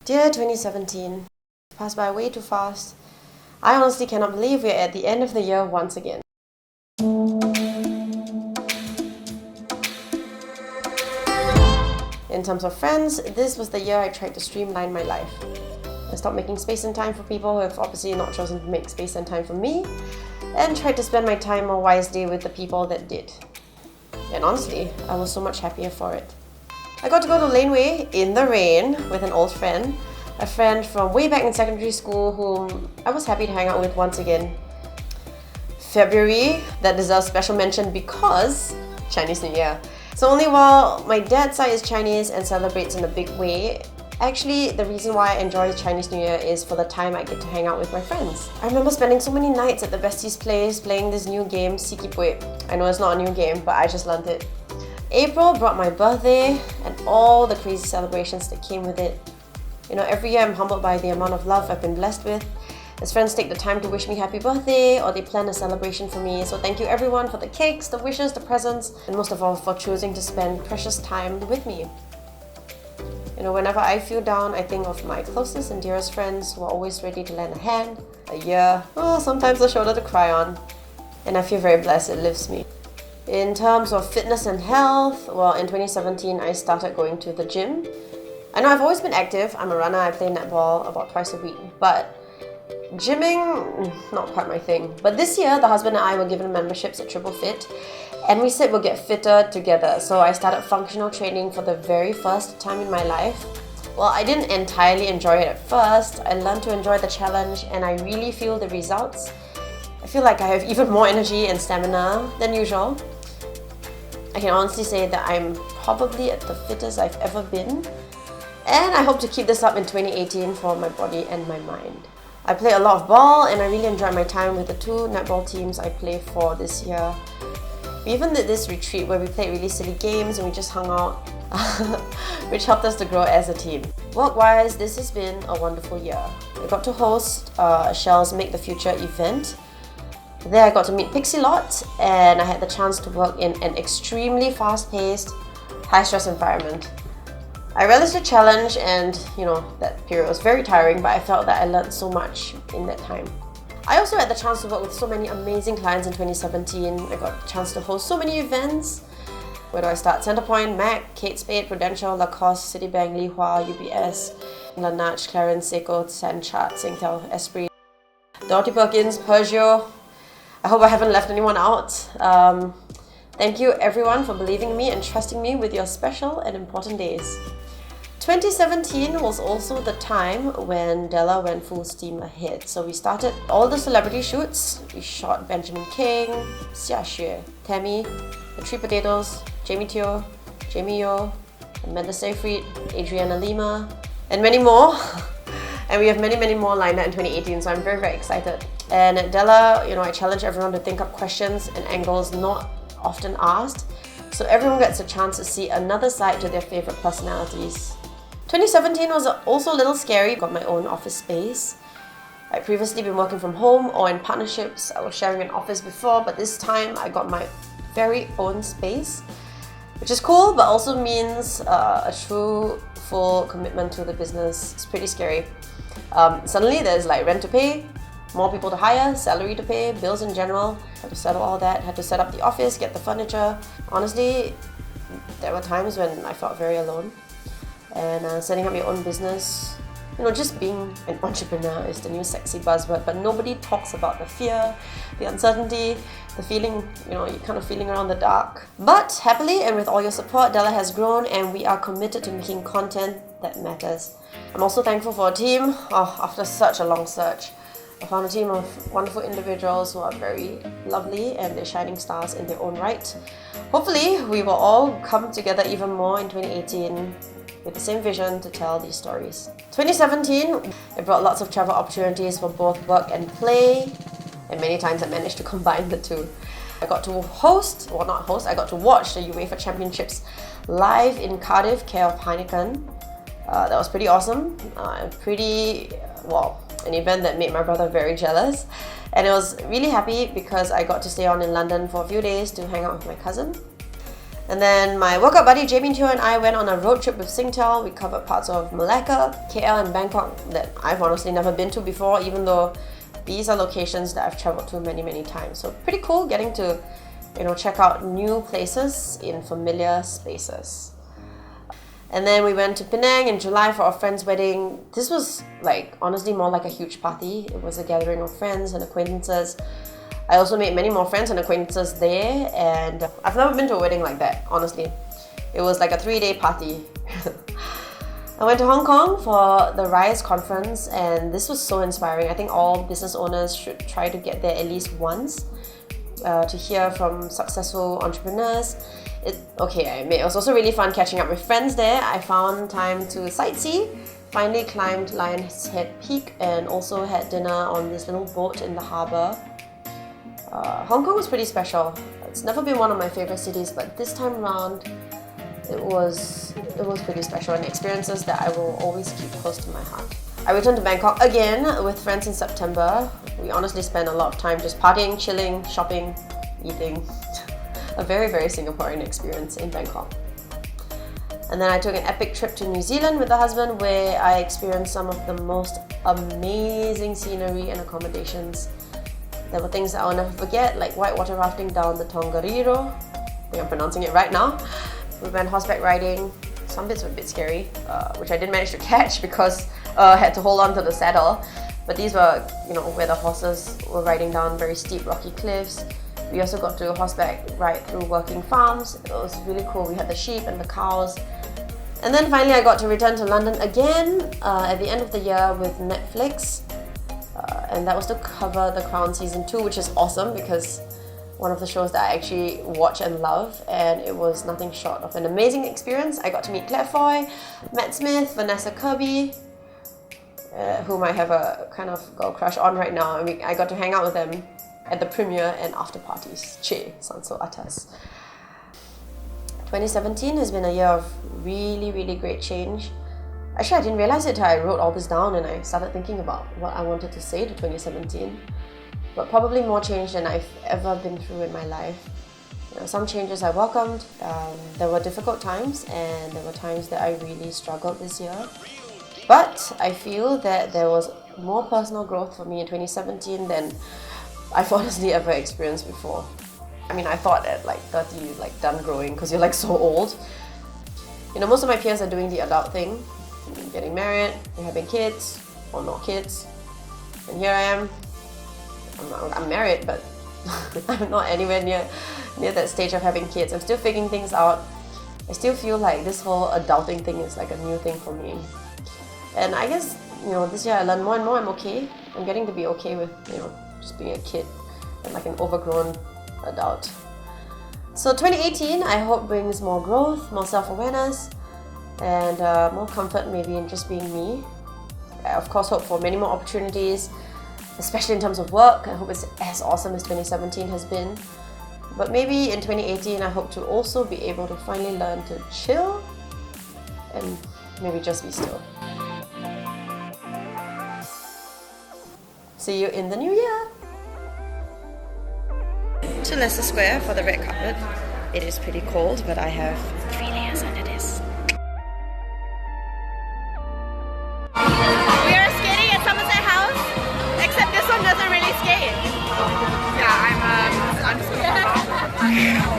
Dear 2017, passed by way too fast. I honestly cannot believe we're at the end of the year once again. In terms of friends, this was the year I tried to streamline my life. I stopped making space and time for people who have obviously not chosen to make space and time for me, and tried to spend my time more wisely with the people that did. And honestly, I was so much happier for it. I got to go to Laneway in the rain with an old friend, a friend from way back in secondary school whom I was happy to hang out with once again. February, that deserves special mention because Chinese New Year. So only while my dad's side is Chinese and celebrates in a big way, actually the reason why I enjoy Chinese New Year is for the time I get to hang out with my friends. I remember spending so many nights at the bestie's place playing this new game, Siki Pue. I know it's not a new game, but I just learned it. April brought my birthday and all the crazy celebrations that came with it. You know, every year I'm humbled by the amount of love I've been blessed with, as friends take the time to wish me happy birthday or they plan a celebration for me. So thank you everyone for the cakes, the wishes, the presents, and most of all for choosing to spend precious time with me. You know, whenever I feel down, I think of my closest and dearest friends who are always ready to lend a hand, a ear, or sometimes a shoulder to cry on. And I feel very blessed, it lifts me. In terms of fitness and health, well, in 2017 I started going to the gym. I know I've always been active, I'm a runner, I play netball about twice a week, but gymming, not quite my thing. But this year, the husband and I were given memberships at Triple Fit, and we said we'll get fitter together. So I started functional training for the very first time in my life. Well, I didn't entirely enjoy it at first. I learned to enjoy the challenge, and I really feel the results. I feel like I have even more energy and stamina than usual. I can honestly say that I'm probably at the fittest I've ever been, and I hope to keep this up in 2018 for my body and my mind. I play a lot of ball and I really enjoyed my time with the two netball teams I play for this year. We even did this retreat where we played really silly games and we just hung out, which helped us to grow as a team. Work-wise, this has been a wonderful year. I got to host Shell's Make the Future event. There I got to meet Pixie Lot and I had the chance to work in an extremely fast-paced, high-stress environment. I relished the challenge and, that period was very tiring, but I felt that I learned so much in that time. I also had the chance to work with so many amazing clients in 2017. I got the chance to host so many events. Where do I start? Centrepoint, MAC, Kate Spade, Prudential, Lacoste, Citibank, Li Hua, UBS, Laneige, Clarence, Seiko, Sanchart, Singtel, Esprit, Dorothy Perkins, Peugeot. I hope I haven't left anyone out. Thank you everyone for believing in me and trusting me with your special and important days. 2017 was also the time when Della went full steam ahead. So we started all the celebrity shoots. We shot Benjamin King, Xia Xue, Tammy, The Three Potatoes, Jamie Teo, Jamie Yeo, Amanda Seyfried, Adriana Lima, and many more. And we have many, many more lined up in 2018, so I'm very, very excited. And at Della, I challenge everyone to think up questions and angles not often asked, so everyone gets a chance to see another side to their favorite personalities. 2017 was also a little scary. Got my own office space. I'd previously been working from home or in partnerships. I was sharing an office before, but this time I got my very own space, which is cool, but also means a true, full commitment to the business. It's pretty scary. Suddenly there's like rent to pay, more people to hire, salary to pay, bills in general. Had to settle all that, had to set up the office, get the furniture. Honestly, there were times when I felt very alone. And setting up your own business, just being an entrepreneur is the new sexy buzzword, but nobody talks about the fear, the uncertainty, the feeling, you're kind of feeling around the dark. But happily and with all your support, Della has grown and we are committed to making content that matters. I'm also thankful for a team. After such a long search, I found a team of wonderful individuals who are very lovely and they're shining stars in their own right. Hopefully, we will all come together even more in 2018 with the same vision to tell these stories. 2017, it brought lots of travel opportunities for both work and play, and many times I managed to combine the two. I got to I got to watch the UEFA Championships live in Cardiff, care of Heineken. That was pretty awesome. An event that made my brother very jealous. And I was really happy because I got to stay on in London for a few days to hang out with my cousin. And then my workout buddy Jamie Teo and I went on a road trip with Singtel. We covered parts of Malacca, KL and Bangkok that I've honestly never been to before, even though these are locations that I've traveled to many times. So pretty cool getting to, check out new places in familiar spaces. And then we went to Penang in July for our friend's wedding. This was honestly more like a huge party. It was a gathering of friends and acquaintances. I also made many more friends and acquaintances there, and I've never been to a wedding like that, honestly. It was like a 3-day party. I went to Hong Kong for the Rise conference, and this was so inspiring. I think all business owners should try to get there at least once to hear from successful entrepreneurs. It was also really fun catching up with friends there. I found time to sightsee, finally climbed Lion's Head Peak, and also had dinner on this little boat in the harbour. Hong Kong was pretty special. It's never been one of my favourite cities, but this time around it was pretty special, and experiences that I will always keep close to my heart. I returned to Bangkok again with friends in September. We honestly spent a lot of time just partying, chilling, shopping, eating. A very Singaporean experience in Bangkok. And then I took an epic trip to New Zealand with the husband, where I experienced some of the most amazing scenery and accommodations. There were things that I'll never forget, like whitewater rafting down the Tongariro. I think I'm pronouncing it right now. We went horseback riding. Some bits were a bit scary, which I didn't manage to catch because I had to hold on to the saddle. But these were, where the horses were riding down very steep rocky cliffs. We also got to horseback ride through working farms. It was really cool. We had the sheep and the cows. And then finally I got to return to London again at the end of the year with Netflix. And that was to cover The Crown Season 2, which is awesome because one of the shows that I actually watch and love, and it was nothing short of an amazing experience. I got to meet Claire Foy, Matt Smith, Vanessa Kirby, whom I have a kind of girl crush on right now. I got to hang out with them at the premiere and after parties. Che, sounds so atas. 2017 has been a year of really great change. Actually, I didn't realize it until I wrote all this down and I started thinking about what I wanted to say to 2017. But probably more change than I've ever been through in my life. Some changes I welcomed. There were difficult times, and there were times that I really struggled this year. But I feel that there was more personal growth for me in 2017 than I've honestly ever experienced before. I thought at 30 you're done growing because you're so old. Most of my peers are doing the adult thing, getting married, they're having kids, or not kids. And here I am. I'm married, but I'm not anywhere near that stage of having kids. I'm still figuring things out. I still feel like this whole adulting thing is a new thing for me. And I guess, this year I learned more and more I'm okay. I'm getting to be okay with, just being a kid and an overgrown adult. So 2018, I hope brings more growth, more self-awareness, and more comfort maybe in just being me. I of course hope for many more opportunities, especially in terms of work. I hope it's as awesome as 2017 has been. But maybe in 2018, I hope to also be able to finally learn to chill and maybe just be still. See you in the new year! To Leicester Square for the red carpet. It is pretty cold, but I have 3 layers under this. We are skating at Somerset House, except this one doesn't really skate. Yeah, I'm